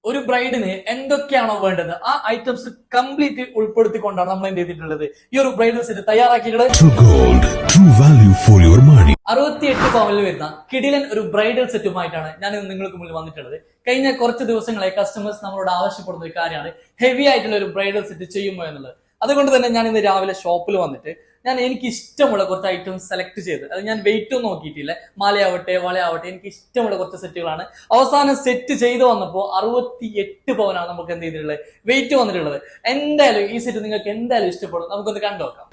ഒരു ബ്രൈഡിന് എന്തൊക്കെയാണോ വേണ്ടത് ആ ഐറ്റംസ് കംപ്ലീറ്റ് ഉൾപ്പെടുത്തിക്കൊണ്ടാണ് നമ്മൾ എന്ത് ചെയ്തിട്ടുള്ളത് ഈ ഒരു ബ്രൈഡൽ സെറ്റ് തയ്യാറാക്കിയിട്ടുള്ളത്. 68 പവനിൽ വരുന്ന കിടിലൻ ഒരു ബ്രൈഡൽ സെറ്റുമായിട്ടാണ് ഞാൻ നിങ്ങൾക്ക് മുന്നിൽ വന്നിട്ടുള്ളത്. കഴിഞ്ഞ കുറച്ച് ദിവസങ്ങളെ കസ്റ്റമേഴ്സ് നമ്മളോട് ആവശ്യപ്പെടുന്ന ഒരു കാര്യമാണ് ഹെവി ആയിട്ടുള്ള ഒരു ബ്രൈഡൽ സെറ്റ് ചെയ്യുമോ എന്നുള്ളത്. അതുകൊണ്ട് തന്നെ ഞാൻ ഇന്ന് രാവിലെ ഷോപ്പിൽ വന്നിട്ട് എനിക്ക് ഇഷ്ടമുള്ള കുറച്ച് ഐറ്റംസ് സെലക്ട് ചെയ്ത് അത് ഞാൻ വെയിറ്റ് ഒന്നും നോക്കിയിട്ടില്ല. മാലയാവട്ടെ വളയാവട്ടെ എനിക്ക് ഇഷ്ടമുള്ള കുറച്ച് സെറ്റുകളാണ്. അവസാനം സെറ്റ് ചെയ്ത് വന്നപ്പോൾ 68 പവനാണ് നമുക്ക് എന്ത് ചെയ്തിട്ടുള്ളത് വെയിറ്റ് വന്നിട്ടുള്ളത്. എന്തായാലും ഈ സെറ്റ് നിങ്ങൾക്ക് എന്തായാലും ഇഷ്ടപ്പെടും. നമുക്കൊന്ന് കണ്ടു നോക്കാം.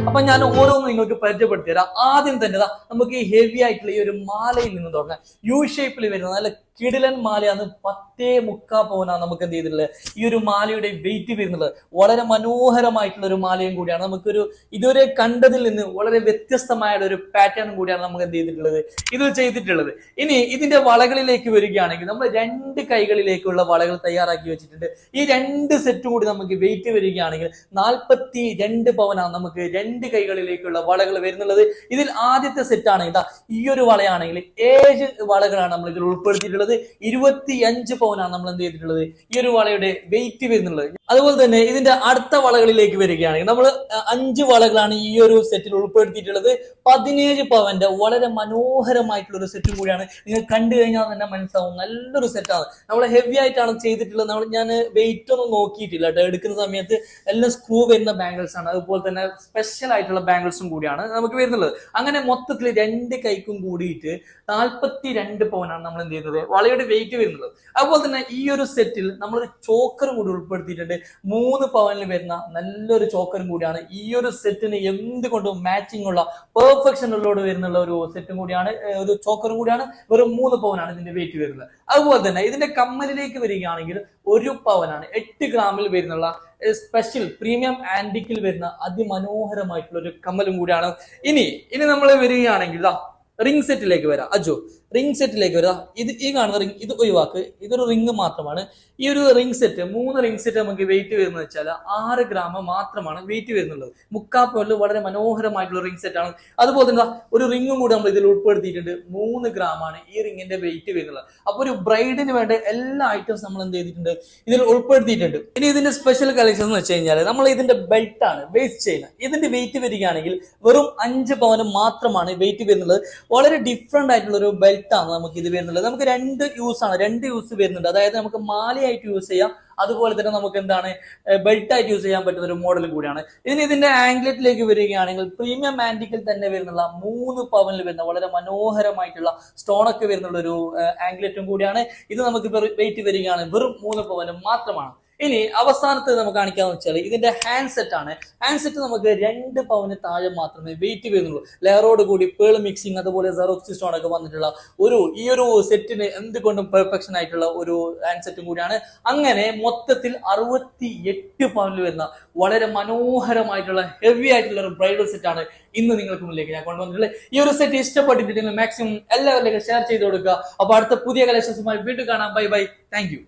അപ്പൊ ഞാൻ ഓരോന്നും നിങ്ങൾക്ക് പരിചയപ്പെടുത്തി തരാം. ആദ്യം തന്നെ നമുക്ക് ഈ ഹെവി ആയിട്ടുള്ള ഈ ഒരു മാലയിൽ നിന്ന് തുടങ്ങാം. യു ഷേപ്പിൽ വരുന്ന നല്ല കിടിലൻ മാലയാണ്. 10.25 പവനാണ് നമുക്ക് എന്ത് ചെയ്തിട്ടുള്ളത് ഈ ഒരു മാലയുടെ വെയിറ്റ് വരുന്നത്. വളരെ മനോഹരമായിട്ടുള്ള ഒരു മാലയും കൂടിയാണ്. നമുക്കൊരു ഇതുവരെ കണ്ടതിൽ നിന്ന് വളരെ വ്യത്യസ്തമായ ഒരു പാറ്റേണും കൂടിയാണ് നമുക്ക് എന്ത് ചെയ്തിട്ടുള്ളത് ഇത് ചെയ്തിട്ടുള്ളത്. ഇനി ഇതിന്റെ വളകളിലേക്ക് വരികയാണെങ്കിൽ നമ്മൾ 2 കൈകളിലേക്കുള്ള വളകൾ തയ്യാറാക്കി വെച്ചിട്ടുണ്ട്. ഈ 2 സെറ്റും കൂടി നമുക്ക് വെയിറ്റ് വരികയാണെങ്കിൽ 42 പവനാണ് നമുക്ക് 2 കൈകളിലേക്കുള്ള വളകൾ വരുന്നുള്ളത്. ഇതിൽ ആദ്യത്തെ സെറ്റാണ് ഈ ഒരു വളയാണെങ്കിൽ 7 വളകളാണ് നമ്മൾ ഇതിൽ ഉൾപ്പെടുത്തിയിട്ടുള്ളത്. 25 പവനാണ് നമ്മൾ എന്ത് ചെയ്തിട്ടുള്ളത് ഈ ഒരു വളയുടെ വെയിറ്റ് വരുന്നുള്ളത്. അതുപോലെ തന്നെ ഇതിന്റെ അടുത്ത വളകളിലേക്ക് വരികയാണെങ്കിൽ നമ്മൾ 5 വളകളാണ് ഈ ഒരു സെറ്റിൽ ഉൾപ്പെടുത്തിയിട്ടുള്ളത്. 17 പവന്റെ വളരെ മനോഹരമായിട്ടുള്ള ഒരു സെറ്റും കൂടിയാണ്. നിങ്ങൾ കണ്ടു കഴിഞ്ഞാൽ തന്നെ മനസ്സിലാവും നല്ലൊരു സെറ്റാണ്. നമ്മൾ ഹെവി ആയിട്ടാണ് ചെയ്തിട്ടുള്ളത്. ഞാൻ വെയിറ്റ് ഒന്നും നോക്കിയിട്ടില്ല കേട്ടോ. എടുക്കുന്ന സമയത്ത് എല്ലാം സ്ക്രൂ വരുന്ന ബാംഗിൾസ് ആണ്. അതുപോലെ തന്നെ സ്പെഷ്യൽ ആയിട്ടുള്ള ബാംഗിൾസും കൂടിയാണ് നമുക്ക് വരുന്നുള്ളത്. അങ്ങനെ മൊത്തത്തിൽ 2 കൈക്കും കൂടിയിട്ട് 42 പവനാണ് നമ്മൾ എന്ത് ചെയ്യുന്നത് വളയുടെ വെയിറ്റ് വരുന്നത്. അതുപോലെ തന്നെ ഈ ഒരു സെറ്റിൽ നമ്മളൊരു ചോക്കറും കൂടി ഉൾപ്പെടുത്തിയിട്ടുണ്ട്. 3 പവനിൽ വരുന്ന നല്ലൊരു ചോക്കറും കൂടിയാണ്. ഈ ഒരു സെറ്റിന് എന്തുകൊണ്ടും മാച്ചിങ് ഉള്ള പെർഫെക്ഷനിലോട് വരുന്നുള്ള ഒരു സെറ്റും കൂടിയാണ്. ഒരു ചോക്കറും കൂടിയാണ്. വെറും 3 പവനാണ് ഇതിന്റെ വെയിറ്റ് വരുന്നത്. അതുപോലെ തന്നെ ഇതിന്റെ കമ്മലിലേക്ക് വരികയാണെങ്കിൽ 1 പവനാണ് 8 ഗ്രാമിൽ വരുന്നുള്ള സ്പെഷ്യൽ പ്രീമിയം ആന്റിക്കിൽ വരുന്ന അതിമനോഹരമായിട്ടുള്ള ഒരു കമ്മലും കൂടിയാണ്. ഇനി നമ്മൾ വരികയാണെങ്കിൽ റിംഗ് സെറ്റിലേക്ക് വരാം. റിംഗ് സെറ്റിലേക്ക് വരാം. ഈ കാണുന്ന റിംഗ് ഇത് ഒഴിവാക്ക്. ഇതൊരു റിംഗ് മാത്രമാണ്. ഈ ഒരു റിംഗ് സെറ്റ് 3 റിംഗ് സെറ്റ് നമുക്ക് വെയിറ്റ് വരുന്നത് വെച്ചാൽ 6 ഗ്രാം മാത്രമാണ് വെയിറ്റ് വരുന്നുള്ളത്. 3/4 പവനിൽ വളരെ മനോഹരമായിട്ടുള്ള റിംഗ് സെറ്റ് ആണ്. അതുപോലെ തന്നെ ഒരു റിംഗും കൂടി നമ്മൾ ഇതിൽ ഉൾപ്പെടുത്തിയിട്ടുണ്ട്. 3 ഗ്രാമാണ് ഈ റിംഗിന്റെ വെയിറ്റ് വരുന്നത്. അപ്പൊ ഒരു ബ്രൈഡിന് വേണ്ട എല്ലാ ഐറ്റംസ് നമ്മൾ എന്ത് ചെയ്തിട്ടുണ്ട് ഇതിൽ ഉൾപ്പെടുത്തിയിട്ടുണ്ട്. ഇനി ഇതിന്റെ സ്പെഷ്യൽ കളക്ഷൻ എന്ന് വെച്ച് കഴിഞ്ഞാൽ നമ്മൾ ഇതിന്റെ ബെൽറ്റ് ആണ് വേസ്റ്റ് ചെയ്യുന്നത്. ഇതിന്റെ വെയിറ്റ് വരികയാണെങ്കിൽ വെറും 5 പവന് മാത്രമാണ് വെയിറ്റ് വരുന്നത്. വളരെ ഡിഫറെന്റ് ആയിട്ടുള്ള ഒരു ബെൽറ്റ് ആണ് നമുക്ക് ഇത് വരുന്നുള്ളത്. നമുക്ക് 2 യൂസ് വരുന്നുണ്ട്. അതായത് നമുക്ക് മാലയായിട്ട് യൂസ് ചെയ്യാം. അതുപോലെ തന്നെ നമുക്ക് ബെൽറ്റ് ആയിട്ട് യൂസ് ചെയ്യാൻ പറ്റുന്ന ഒരു മോഡൽ കൂടിയാണ്. ഇതിന്റെ ആംഗ്ലറ്റിലേക്ക് വരികയാണെങ്കിൽ പ്രീമിയം ആന്റിക്കിൽ തന്നെ വരുന്നുള്ള 3 പവനിൽ വരുന്ന വളരെ മനോഹരമായിട്ടുള്ള സ്റ്റോണൊക്കെ വരുന്നുള്ള ഒരു ആംഗ്ലറ്റും കൂടിയാണ്. ഇത് നമുക്ക് വെയിറ്റ് വരികയാണ് വെറും 3 പവന് മാത്രമാണ്. ഇനി അവസാനത്തെ നമുക്ക് കാണിക്കാന്ന് വെച്ചാൽ ഇതിന്റെ ഹാൻഡ് സെറ്റ് ആണ്. ഹാൻഡ് സെറ്റ് നമുക്ക് 2 പവന് താഴെ മാത്രമേ വെയിറ്റ് വരുന്നുള്ളൂ. ലെയറോട് കൂടി പേൾ മിക്സിങ് അതുപോലെ സെറോക്സി സ്റ്റോൺ ഒക്കെ വന്നിട്ടുള്ള ഈ ഒരു സെറ്റിന് എന്തുകൊണ്ടും പെർഫെക്ഷൻ ആയിട്ടുള്ള ഒരു ഹാൻഡ് സെറ്റും കൂടിയാണ്. അങ്ങനെ മൊത്തത്തിൽ 68 പവനിൽ വരുന്ന വളരെ മനോഹരമായിട്ടുള്ള ഹെവി ആയിട്ടുള്ള ഒരു ബ്രൈഡൽ സെറ്റ് ആണ് ഇന്ന് നിങ്ങൾക്ക് മുന്നിലേക്ക് ഞാൻ കൊണ്ടുവന്നിട്ടുള്ളത്. ഈ ഒരു സെറ്റ് ഇഷ്ടപ്പെട്ടിട്ടുണ്ടെങ്കിൽ മാക്സിമം എല്ലാവരിലേക്കും ഷെയർ ചെയ്ത് കൊടുക്കുക. അപ്പൊ അടുത്ത പുതിയ കളക്ഷൻസുമായി വീണ്ടും കാണാം. Bye bye. Thank you.